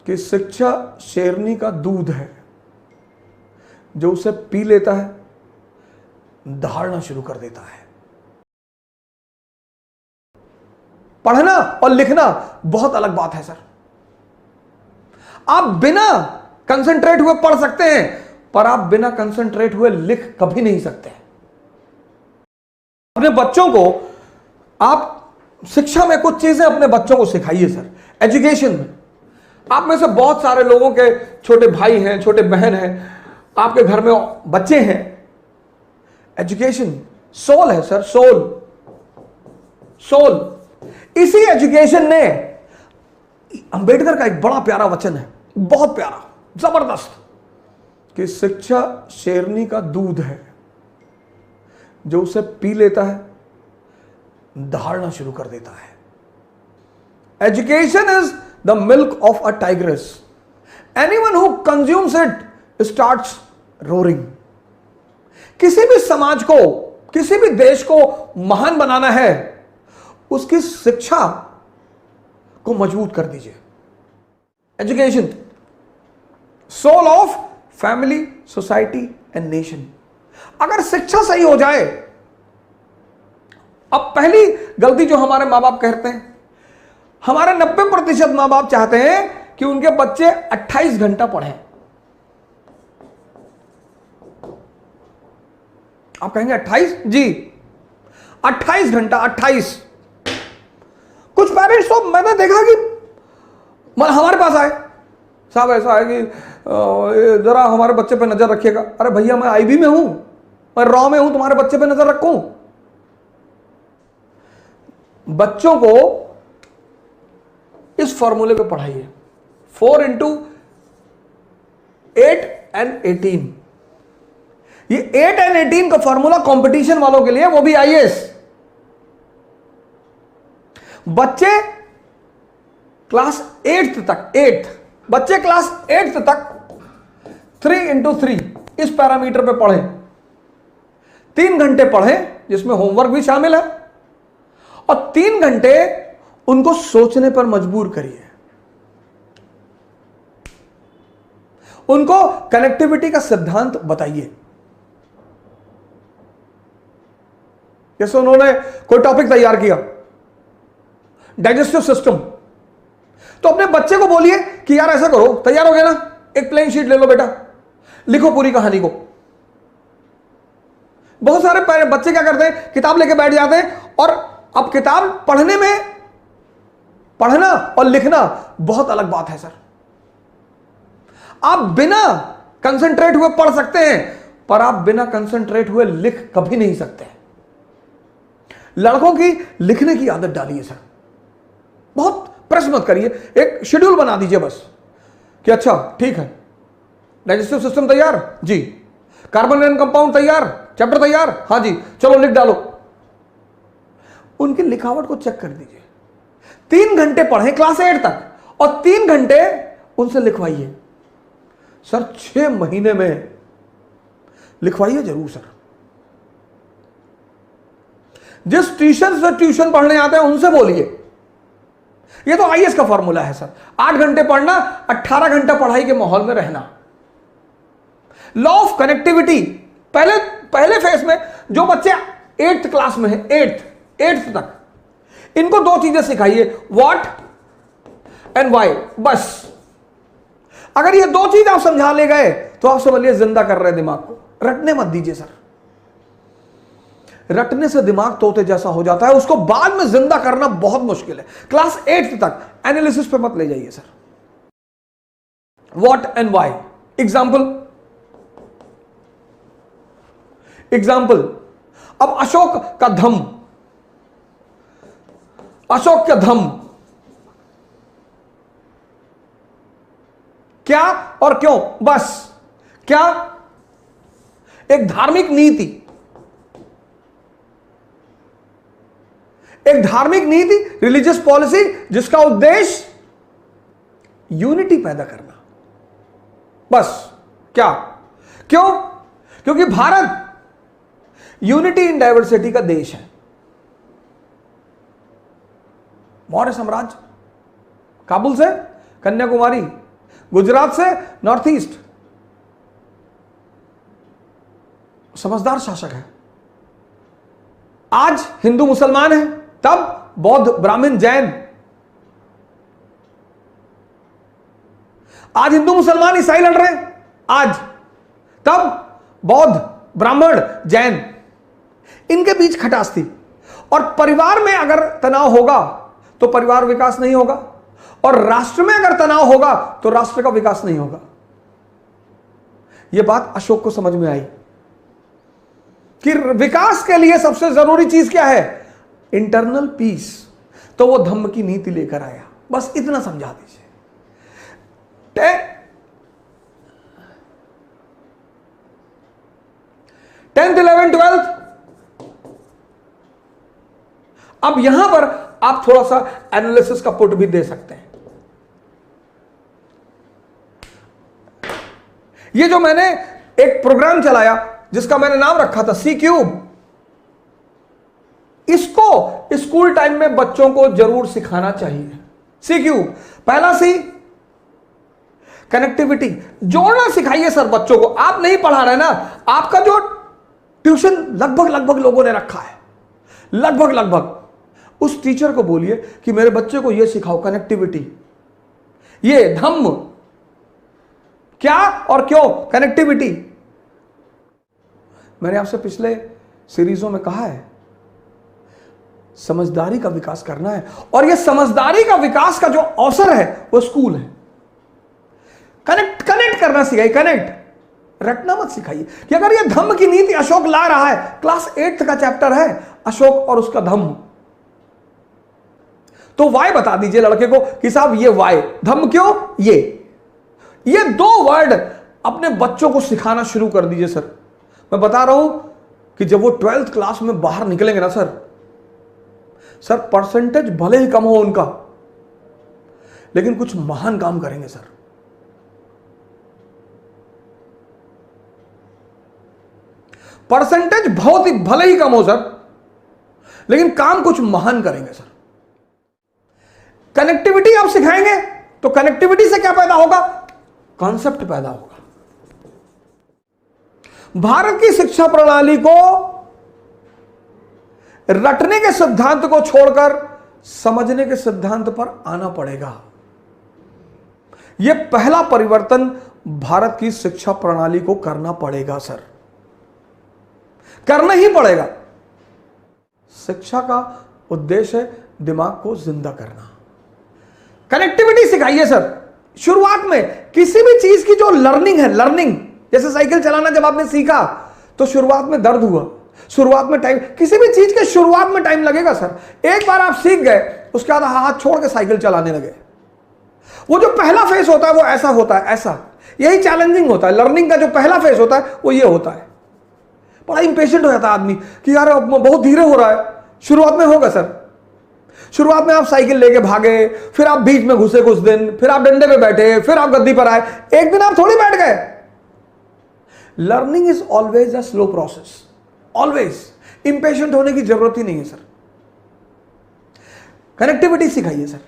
कि शिक्षा शेरनी का दूध है, जो उसे पी लेता है दहाड़ना शुरू कर देता है। पढ़ना और लिखना बहुत अलग बात है सर। आप बिना कंसंट्रेट हुए पढ़ सकते हैं, पर आप बिना कंसंट्रेट हुए लिख कभी नहीं सकते। अपने बच्चों को आप शिक्षा में कुछ चीजें अपने बच्चों को सिखाइए सर। एजुकेशन में आप में से बहुत सारे लोगों के छोटे भाई हैं, छोटे बहन हैं, आपके घर में बच्चे हैं। एजुकेशन सोल है सर, सोल। सोल इसी एजुकेशन ने, अंबेडकर का एक बड़ा प्यारा वचन है, बहुत प्यारा, जबरदस्त, कि शिक्षा शेरनी का दूध है, जो उसे पी लेता है दहाड़ना शुरू कर देता है। Education is the milk of a tigress, anyone who consumes it starts roaring. किसी भी समाज को, किसी भी देश को महान बनाना है, उसकी शिक्षा को मजबूत कर दीजिए। Education soul of family, society and nation. अगर शिक्षा सही हो जाए, अब पहली गलती जो हमारे मां बाप करते हैं, हमारे 90% मां बाप चाहते हैं कि उनके बच्चे 28 घंटा पढ़ें। आप कहेंगे 28? जी 28 घंटा, 28। कुछ पेरेंट्स तो मैंने देखा कि हमारे पास आए, साहब ऐसा है कि जरा हमारे बच्चे पे नजर रखिएगा। अरे भैया मैं आईबी में हूं, मैं रॉ में हूं, तुम्हारे बच्चे पे नजर रखूं? बच्चों को इस फॉर्मूले पे पढ़ाइए, 4 into 8 and 18। ये 8 and 18 का फॉर्मूला कंपटीशन वालों के लिए, वो भी आईएएस। बच्चे क्लास 8th तक, 8th बच्चे क्लास 8th तक 3 into 3 इस पैरामीटर पे पढ़ें। 3 घंटे पढ़ें, जिसमें होमवर्क भी शामिल है, और 3 घंटे उनको सोचने पर मजबूर करिए। उनको कनेक्टिविटी का सिद्धांत बताइए। जैसे उन्होंने कोई टॉपिक तैयार किया, डाइजेस्टिव सिस्टम, तो अपने बच्चे को बोलिए कि यार ऐसा करो, तैयार हो गया ना, एक प्लेन शीट ले लो बेटा, लिखो पूरी कहानी को। बहुत सारे बच्चे क्या करते हैं, किताब लेके बैठ जाते हैं, और अब किताब पढ़ने में, पढ़ना और लिखना बहुत अलग बात है सर। आप बिना कंसंट्रेट हुए पढ़ सकते हैं, पर आप बिना कंसंट्रेट हुए लिख कभी नहीं सकते। लड़कों की लिखने की आदत डालिए सर, बहुत प्रेस मत करिए, एक शेड्यूल बना दीजिए बस, कि अच्छा ठीक है, डाइजेस्टिव सिस्टम तैयार जी, कार्बन एंड कंपाउंड तैयार, चैप्टर तैयार, हाँ जी, चलो लिख डालो। उनकी लिखावट को चेक कर दीजिए। 3 घंटे पढ़ें क्लास 8 तक, और 3 घंटे उनसे लिखवाइए सर। 6 महीने में लिखवाइए जरूर सर। जिस टीचर से ट्यूशन पढ़ने आते हैं उनसे बोलिए। यह तो आईएएस का फॉर्मूला है सर। 8 घंटे पढ़ना, 18 घंटा पढ़ाई के माहौल में रहना। लॉ ऑफ कनेक्टिविटी, पहले फेज में जो बच्चे 8th क्लास में है, 8th तक, इनको 2 चीजें सिखाइए, व्हाट एंड व्हाई, बस। अगर ये 2 चीज आप समझा ले गए तो आप समझिए जिंदा कर रहे हैं दिमाग को। रटने मत दीजिए सर, रटने से दिमाग तोते जैसा हो जाता है, उसको बाद में जिंदा करना बहुत मुश्किल है। क्लास 8th तक एनालिसिस पे मत ले जाइए sir. What and why, example, अब अशोक का धम, अशोक का धम क्या और क्यों, बस। क्या? एक धार्मिक नीति, एक धार्मिक नीति, रिलीजियस पॉलिसी, जिसका उद्देश्य यूनिटी पैदा करना, बस। क्या? क्यों? क्योंकि भारत यूनिटी इन डाइवर्सिटी का देश है। मौर्य साम्राज्य, काबुल से कन्याकुमारी, गुजरात से नॉर्थ ईस्ट। समझदार शासक है। आज हिंदू मुसलमान है, तब बौद्ध ब्राह्मण जैन। आज हिंदू मुसलमान ईसाई लड़ रहे हैं, आज तब बौद्ध ब्राह्मण जैन, इनके बीच खटास थी। और परिवार में अगर तनाव होगा तो परिवार विकास नहीं होगा, और राष्ट्र में अगर तनाव होगा तो राष्ट्र का विकास नहीं होगा। यह बात अशोक को समझ में आई कि विकास के लिए सबसे जरूरी चीज क्या है? Internal peace. तो वो धम्म की नीति लेकर आया। बस इतना समझा दीजिए। 10th 11th 12th। अब यहां पर आप थोड़ा सा एनालिसिस का पुट भी दे सकते हैं। ये जो मैंने एक प्रोग्राम चलाया जिसका मैंने नाम रखा था सी क्यूब, इसको स्कूल टाइम में बच्चों को जरूर सिखाना चाहिए। सी क्यूब, पहला सी कनेक्टिविटी, जोड़ना सिखाइए सर बच्चों को। आप नहीं पढ़ा रहे ना, आपका जो ट्यूशन लगभग लोगों ने रखा है, लगभग उस टीचर को बोलिए कि मेरे बच्चे को यह सिखाओ, कनेक्टिविटी, ये धम्म क्या और क्यों, कनेक्टिविटी। मैंने आपसे पिछले सीरीजों में कहा है, समझदारी का विकास करना है, और यह समझदारी का विकास का जो अवसर है वो स्कूल है। कनेक्ट करना सिखाइए, कनेक्ट, रटना मत सिखाइए कि अगर यह धम्म की नीति अशोक ला रहा है, क्लास 8th का चैप्टर है अशोक और उसका धम्म, तो वाई बता दीजिए लड़के को कि साहब ये वाई, धम्म क्यों, ये 2 वर्ड अपने बच्चों को सिखाना शुरू कर दीजिए सर। मैं बता रहा हूं कि जब वो 12th क्लास में बाहर निकलेंगे ना सर, परसेंटेज भले ही कम हो उनका, लेकिन कुछ महान काम करेंगे सर। परसेंटेज बहुत ही भले ही कम हो सर, लेकिन काम कुछ महान करेंगे सर। कनेक्टिविटी आप सिखाएंगे तो कनेक्टिविटी से क्या पैदा होगा? कॉन्सेप्ट पैदा होगा। भारत की शिक्षा प्रणाली को रटने के सिद्धांत को छोड़कर समझने के सिद्धांत पर आना पड़ेगा। यह पहला परिवर्तन भारत की शिक्षा प्रणाली को करना पड़ेगा सर, करना ही पड़ेगा। शिक्षा का उद्देश्य है दिमाग को जिंदा करना। कनेक्टिविटी सिखाइए सर। शुरुआत में किसी भी चीज की जो लर्निंग है, लर्निंग, जैसे साइकिल चलाना जब आपने सीखा तो शुरुआत में दर्द हुआ, शुरुआत में टाइम, किसी भी चीज के शुरुआत में टाइम लगेगा सर। एक बार आप सीख गए, उसके बाद हाथ छोड़ के साइकिल चलाने लगे। वो जो पहला फेज होता है वो ऐसा होता है, ऐसा, यही चैलेंजिंग होता है। लर्निंग का जो पहला फेज होता है वो ये होता है। बड़ा इंपेशेंट हो जाता है आदमी कि यार बहुत धीरे हो रहा है। शुरुआत में होगा सर, शुरुआत में आप साइकिल लेके भागे, फिर आप बीच में घुसे कुछ दिन, फिर आप डंडे पे बैठे, फिर आप गद्दी पर आए, एक दिन आप थोड़ी बैठ गए। Learning is always a slow process, always. Impatient होने की जरूरत ही नहीं है सर। कनेक्टिविटी सिखाइए सर,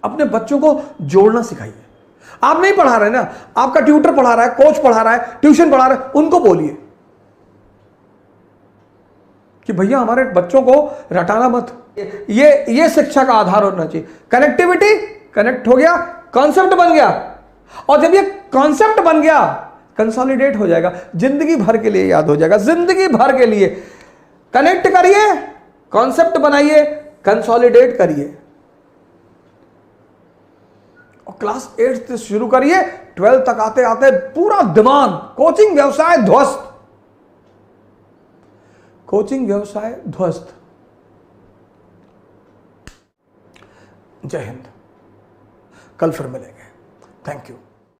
अपने बच्चों को जोड़ना सिखाइए। आप नहीं पढ़ा रहे ना, आपका ट्यूटर पढ़ा रहा है, कोच पढ़ा रहा है, ट्यूशन पढ़ा रहा है, उनको बोलिए कि भैया हमारे बच्चों को रटाना मत। ये शिक्षा का आधार होना चाहिए। कनेक्टिविटी, कनेक्ट हो गया, कॉन्सेप्ट बन गया, और जब ये कॉन्सेप्ट बन गया कंसोलिडेट हो जाएगा, जिंदगी भर के लिए याद हो जाएगा, जिंदगी भर के लिए। कनेक्ट करिए, कॉन्सेप्ट बनाइए, कंसोलिडेट करिए, और क्लास 8 से शुरू करिए, 12 तक आते आते पूरा दिमाग, कोचिंग व्यवसाय ध्वस्त, कोचिंग व्यवसाय ध्वस्त। जय हिंद। कल फिर मिलेंगे। Thank you.